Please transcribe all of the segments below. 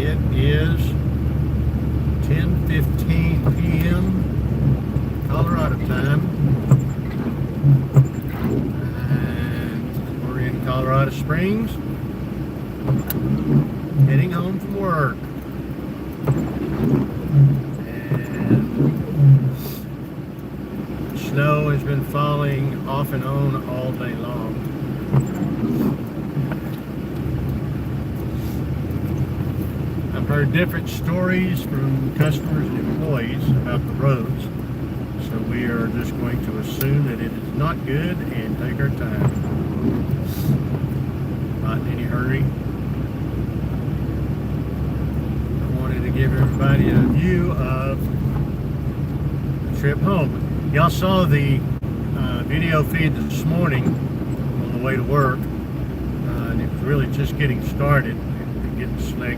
It is 10:15 p.m. Colorado time, and we're in Colorado Springs, heading home from work. And snow has been falling off and on all day long. I've heard different stories from customers and employees about the roads, so we are just going to assume that it is not good and take our time. Not in any hurry. I wanted to give everybody a view of the trip home. Y'all saw the video feed this morning on the way to work, and it was really just getting started and getting slick.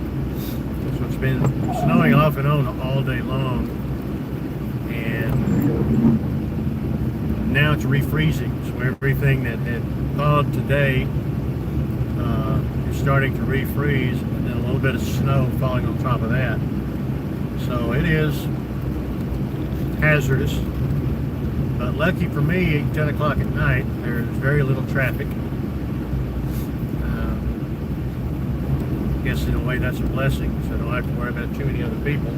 So it's been snowing off and on all day long, and now it's refreezing. So everything that had thawed today is starting to refreeze, and then a little bit of snow falling on top of that. So it is hazardous. But lucky for me, 10 o'clock at night, there's very little traffic. I guess in a way that's a blessing, so I don't have to worry about too many other people.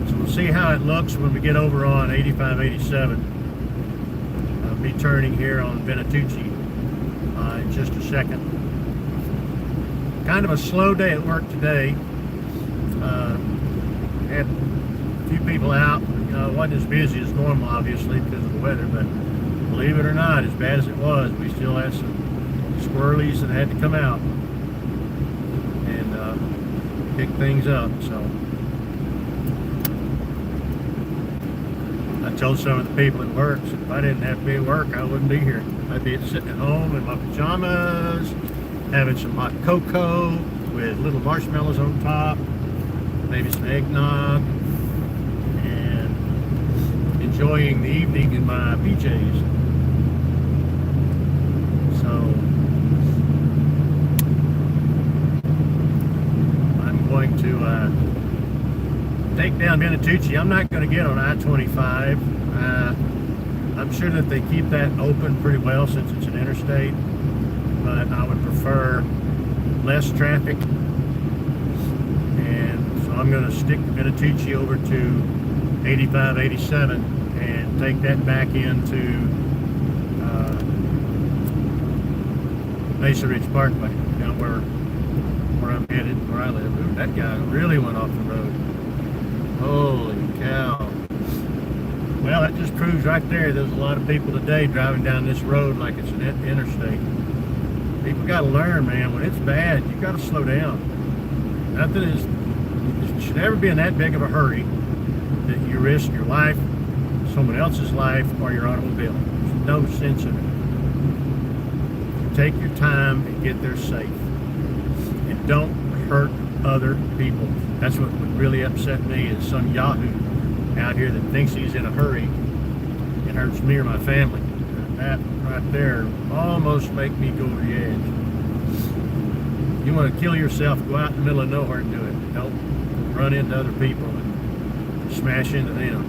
So we'll see how it looks when we get over on 85, 87. I'll be turning here on Venatucci in just a second. Kind of a slow day at work today. Had a few people out. You know, it wasn't as busy as normal, obviously, because of the weather, but believe it or not, as bad as it was, we still had some squirrelies that had to come out and pick things up. So I told some of the people at work, so if I didn't have to be at work, I wouldn't be here. I'd be sitting at home in my pajamas, having some hot cocoa with little marshmallows on top, maybe some eggnog, and enjoying the evening in my PJs. So I'm going to take down Venatucci. I'm not going to get on I-25. I'm sure that they keep that open pretty well since it's an interstate, but I would prefer less traffic. I'm going to stick Venatucci over to 85, 87 and take that back into Mesa Ridge Parkway, down where I'm headed, where I live. Ooh, that guy really went off the road. Holy cow. Well, that just proves right there there's a lot of people today driving down this road like it's an interstate. People got to learn, man. When it's bad, you got to slow down. Nothing is... You should never be in that big of a hurry that you risk your life, someone else's life, or your automobile. There's no sense in it. Take your time and get there safe. And don't hurt other people. That's what would really upset me, is some yahoo out here that thinks he's in a hurry and hurts me or my family. That right there almost make me go over the edge. You want to kill yourself, go out in the middle of nowhere and do it. Don't run into other people and smash into them.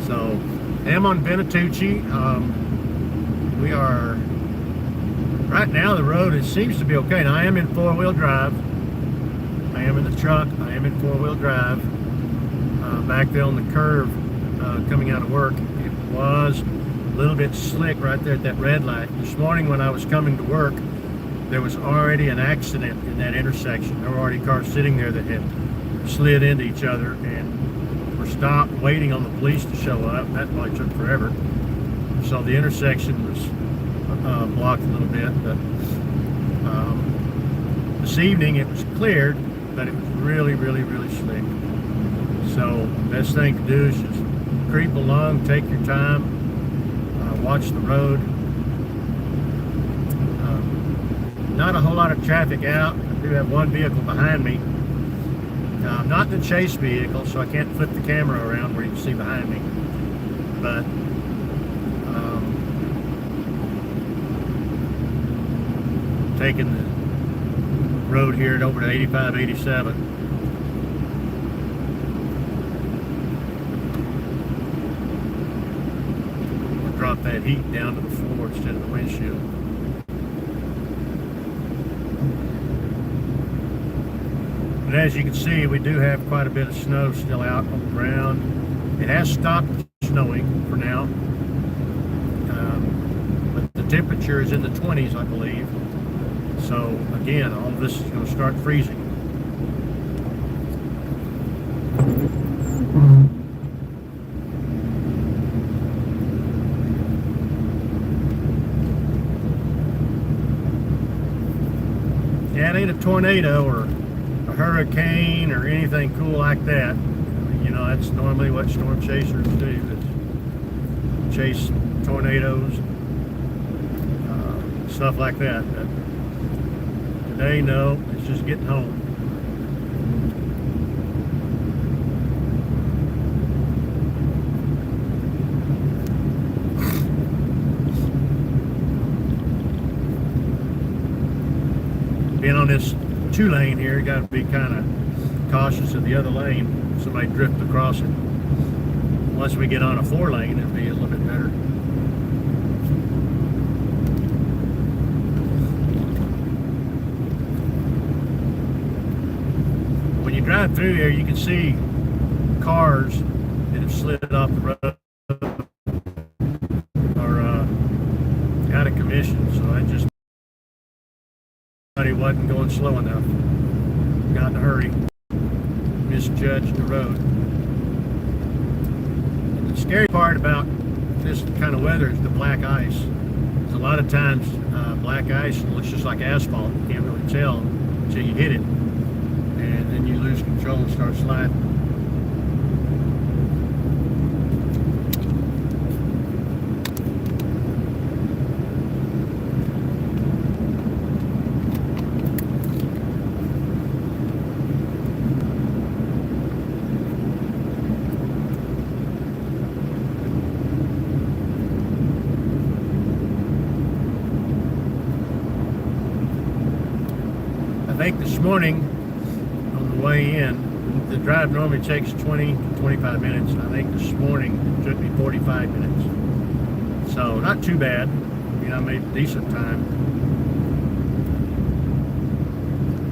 So, I'm on Venatucci. We are, right now the road, it seems to be okay. Now I am in four-wheel drive. I am in the truck. I am in four-wheel drive. Back there on the curve coming out of work, it was a little bit slick right there at that red light. This morning when I was coming to work, there was already an accident in that intersection. There were already cars sitting there that had slid into each other and were stopped waiting on the police to show up. That probably took forever. So the intersection was blocked a little bit. But this evening it was cleared, but it was really, really, really slick. So best thing to do is just creep along, take your time, watch the road. Not a whole lot of traffic out. I do have one vehicle behind me. I'm not in the chase vehicle, so I can't flip the camera around where you can see behind me. But taking the road here over to 85, 87. We'll drop that heat down to the floor instead of the windshield. But as you can see, we do have quite a bit of snow still out on the ground. It has stopped snowing for now. But the temperature is in the 20s, I believe. So again, all of this is going to start freezing. Yeah, it ain't a tornado or a hurricane or anything cool like that. You know, that's normally what storm chasers do, is chase tornadoes, stuff like that. But today, no, it's just getting home. Being on this 2-lane here, got to be kind of cautious of the other lane. Somebody drift across it. Once we get on a 4-lane, it'll be a little bit better. When you drive through here, you can see cars that have slid off the road or out of commission. So I just wasn't going slow enough. Got in a hurry. Misjudged the road. And the scary part about this kind of weather is the black ice. A lot of times black ice looks just like asphalt. You can't really tell until you hit it. And then you lose control and start sliding. I think this morning on the way in, the drive normally takes 20 to 25 minutes. I think this morning it took me 45 minutes. So not too bad. You know, I made decent time.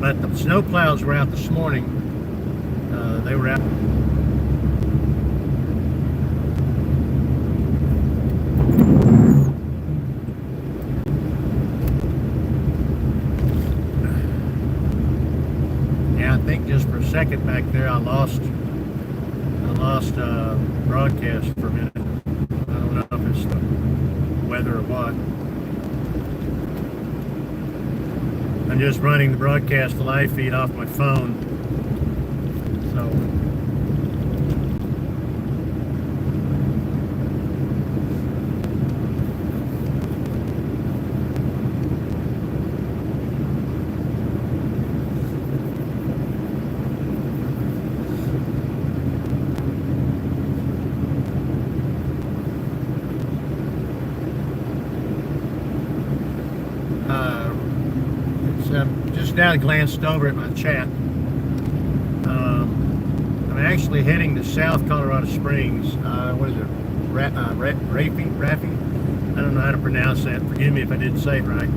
But the snow plows were out this morning. They were out. I think just for a second back there, I lost broadcast for a minute. I don't know if it's the weather or what. I'm just running the broadcast live feed off my phone. So just now glanced over at my chat. I'm actually heading to South Colorado Springs. What is it? Raffy? I don't know how to pronounce that. Forgive me if I didn't say it right.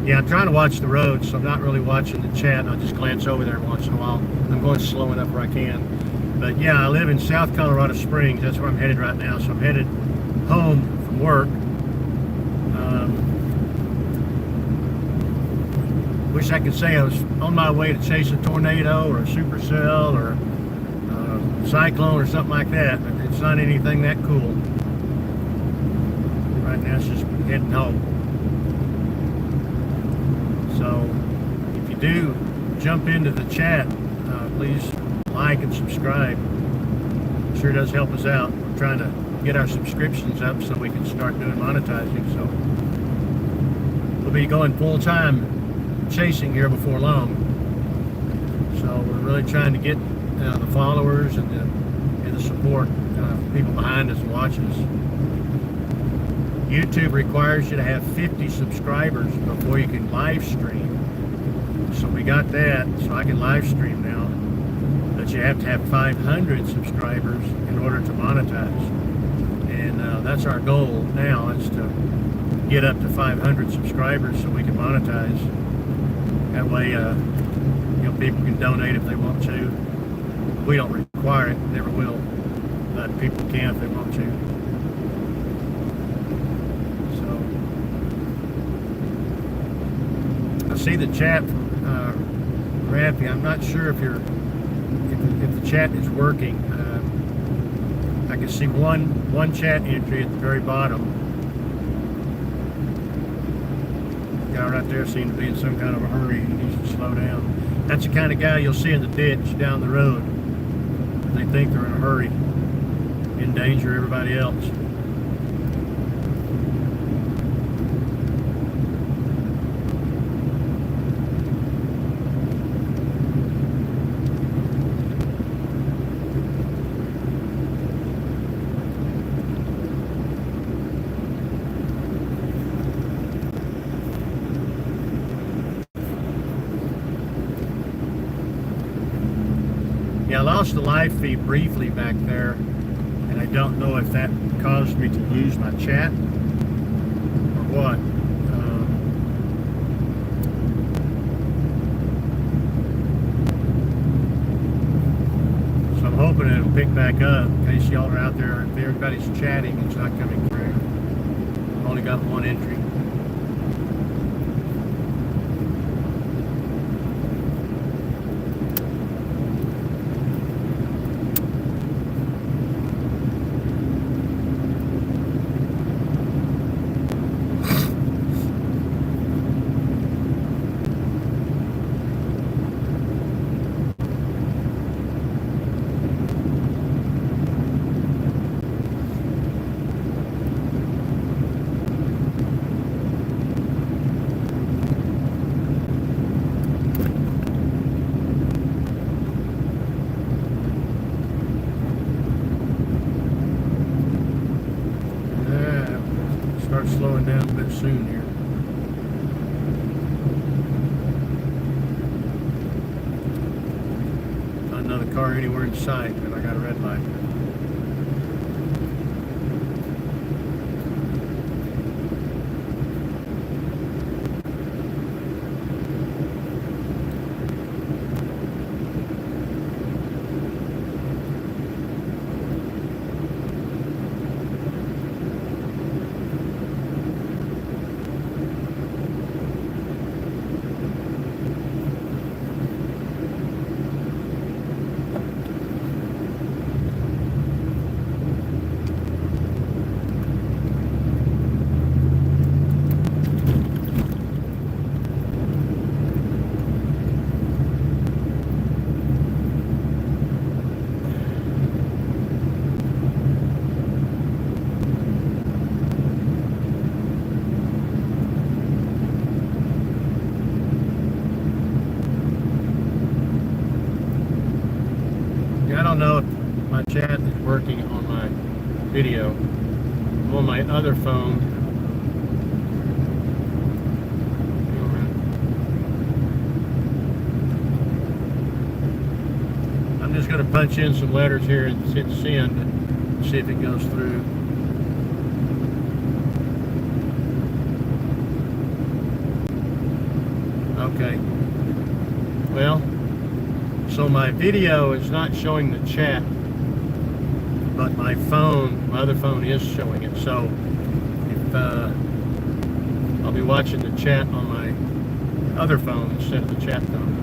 Yeah, I'm trying to watch the road, so I'm not really watching the chat. I'll just glance over there once in a while. I'm going slow enough where I can. But yeah, I live in South Colorado Springs. That's where I'm headed right now. So I'm headed home from work. Wish I could say I was on my way to chase a tornado or a supercell or a cyclone or something like that, but it's not anything that cool. Right now it's just heading home. So if you do jump into the chat, please like and subscribe. It sure does help us out. We're trying to get our subscriptions up so we can start doing monetizing. So we'll be going full time chasing here before long. So we're really trying to get the followers and the support, people behind us and watching us. YouTube requires you to have 50 subscribers before you can live stream. So we got that, so I can live stream now. But you have to have 500 subscribers in order to monetize. And that's our goal now, is to get up to 500 subscribers so we can monetize. That way, people can donate if they want to. We don't require it, never will, but people can if they want to. So, I see the chat from Raffy. I'm not sure if the chat is working. I can see one chat entry at the very bottom. The guy right there seems to be in some kind of a hurry. He needs to slow down. That's the kind of guy you'll see in the ditch down the road. They think they're in a hurry, endanger everybody else. Yeah, I lost the live feed briefly back there, and I don't know if that caused me to lose my chat or what. So I'm hoping it'll pick back up in case y'all are out there. If everybody's chatting, it's not coming through. I've only got one entry. Start slowing down a bit soon here. Not another car anywhere in sight, but I got a red light. I don't know if my chat is working on my video. I'm on my other phone. I'm just going to punch in some letters here and hit send and see if it goes through. Okay. Well, so my video is not showing the chat, but my other phone is showing it. So if I'll be watching the chat on my other phone instead of the chat phone.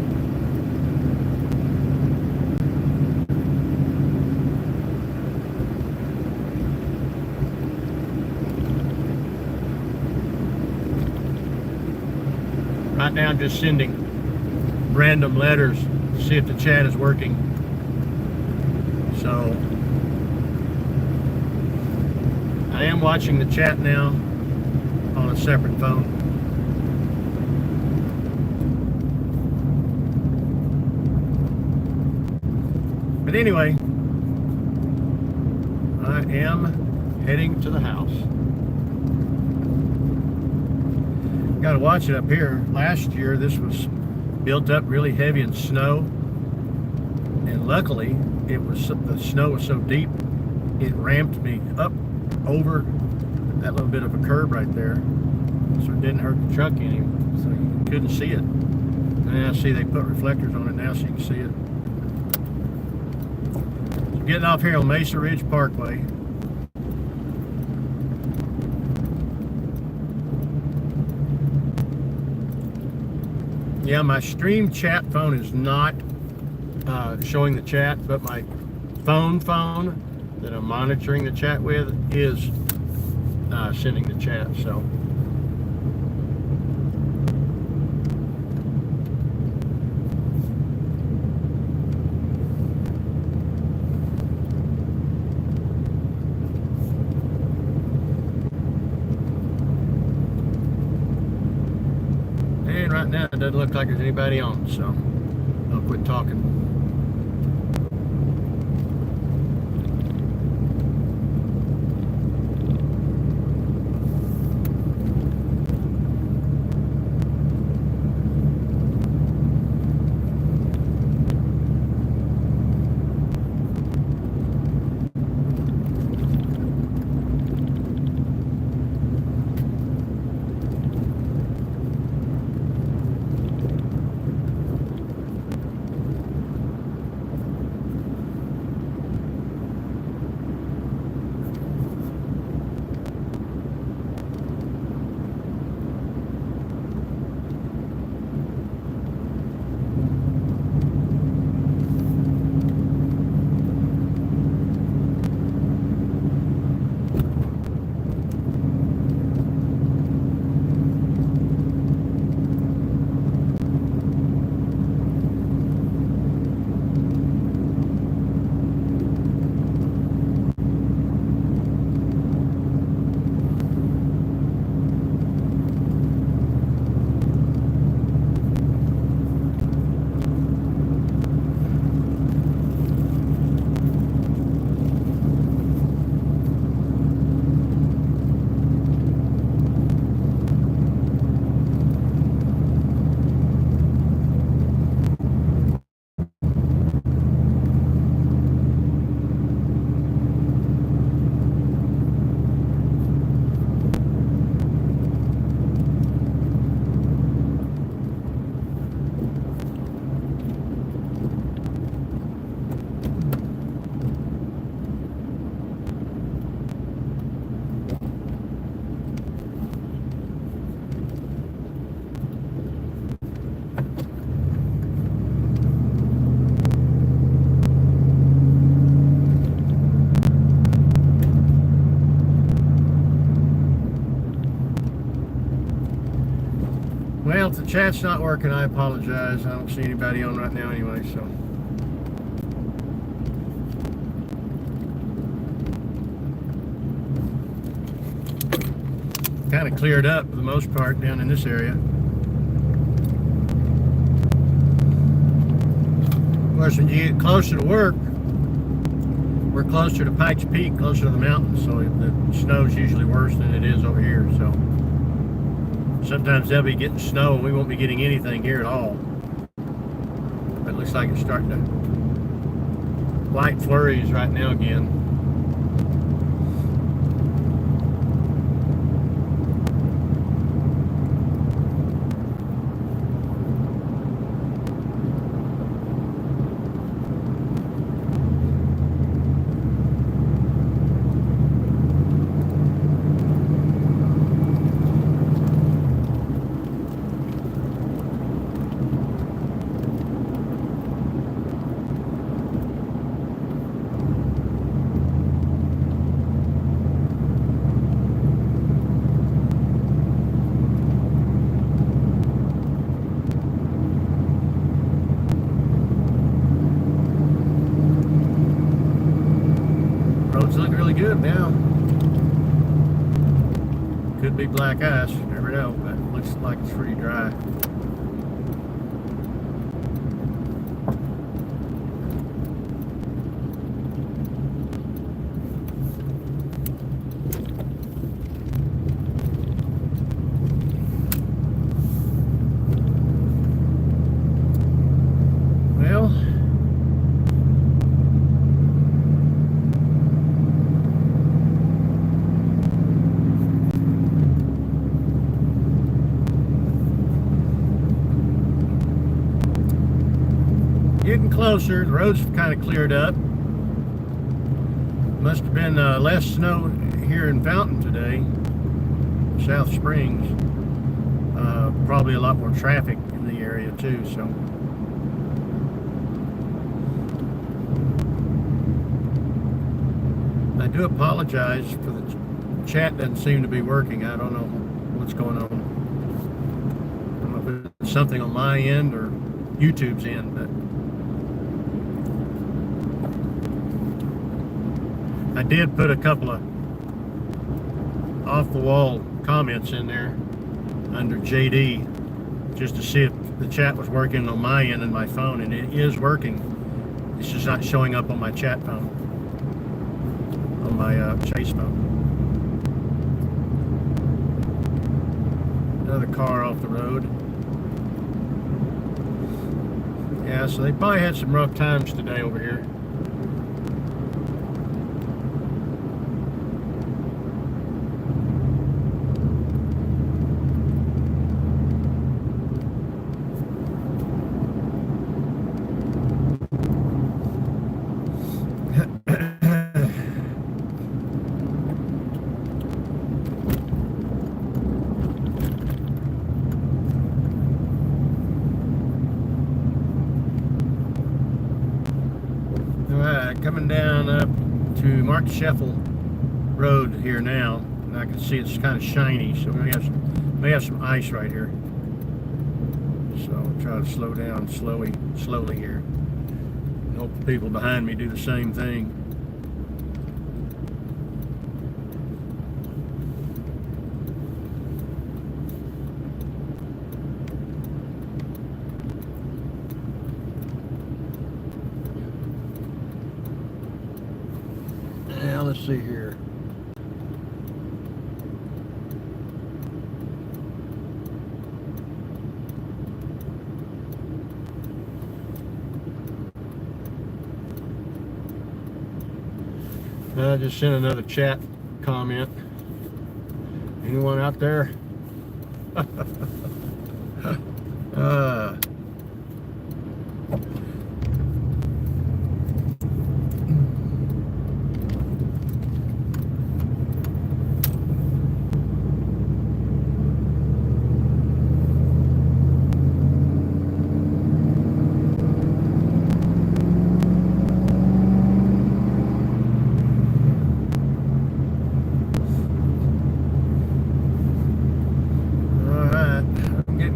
Right now I'm just sending random letters to see if the chat is working. So I am watching the chat now on a separate phone. But anyway, I am heading to the house. Got to watch it up here. Last year, this was built up really heavy in snow, and luckily, the snow was so deep, it ramped me up over that little bit of a curb right there, so it didn't hurt the truck any, so you couldn't see it. And now see they put reflectors on it now, so you can see it. So getting off here on Mesa Ridge Parkway. Yeah, my stream chat phone is not showing the chat, but my phone that I'm monitoring the chat with is sending the chat, so. And right now it doesn't look like there's anybody on, so I'll quit talking. Well, if the chat's not working, I apologize. I don't see anybody on right now anyway, so. Kind of cleared up for the most part down in this area. Of course, when you get closer to work, we're closer to Pikes Peak, closer to the mountains, so the snow's usually worse than it is over here, so. Sometimes they'll be getting snow and we won't be getting anything here at all. But it looks like it's starting to light flurries right now again. Good now. Could be black ice, you never know, but it looks like it's pretty dry. Getting closer. The road's kind of cleared up. Must have been less snow here in Fountain today, South Springs. Probably a lot more traffic in the area too, so. I do apologize for the chat doesn't seem to be working. I don't know what's going on. I don't know if it's something on my end or YouTube's end, but I did put a couple of off-the-wall comments in there under JD just to see if the chat was working on my end and my phone, and it is working. It's just not showing up on my chat phone, on my Chase phone. Another car off the road. Yeah, so they probably had some rough times today over here. Coming down up to Mark Sheffel Road here now, and I can see it's kind of shiny, so we may have some ice right here. So I'll try to slow down slowly here, and hope the people behind me do the same thing. Now let's see here. I just sent another chat comment. Anyone out there?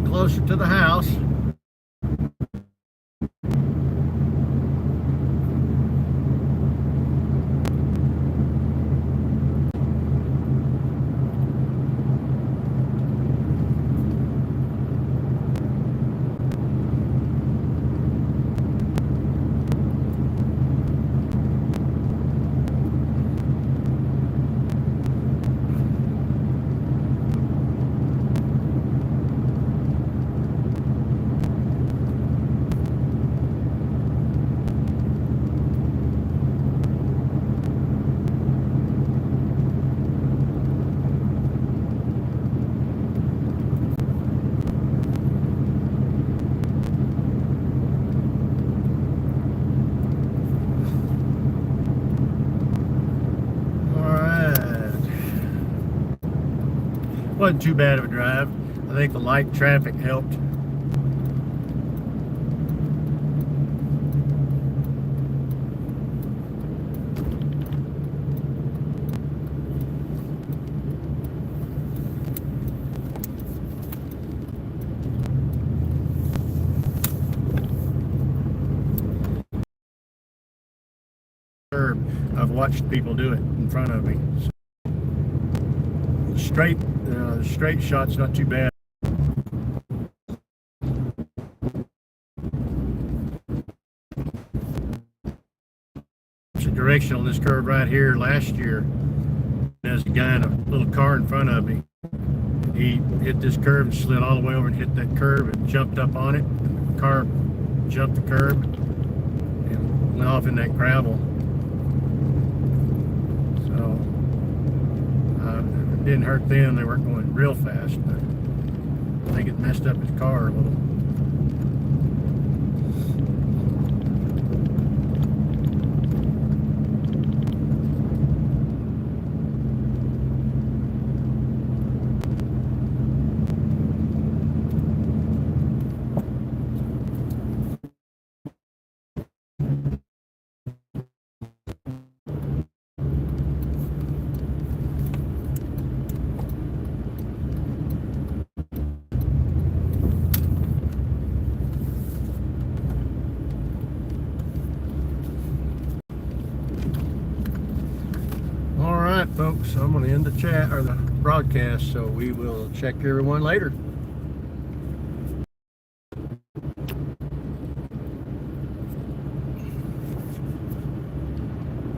Closer to the house. Wasn't too bad of a drive. I think the light traffic helped. I've watched people do it in front of me. The straight shot's not too bad. It's a direction on this curve right here last year. There's a guy in a little car in front of me. He hit this curve and slid all the way over and hit that curve and jumped up on it. The car jumped the curb and went off in that gravel. So it didn't hurt them. They weren't going real fast, but I think it messed up his car a little. folks, I'm going to end the chat or the broadcast, so we will check everyone later.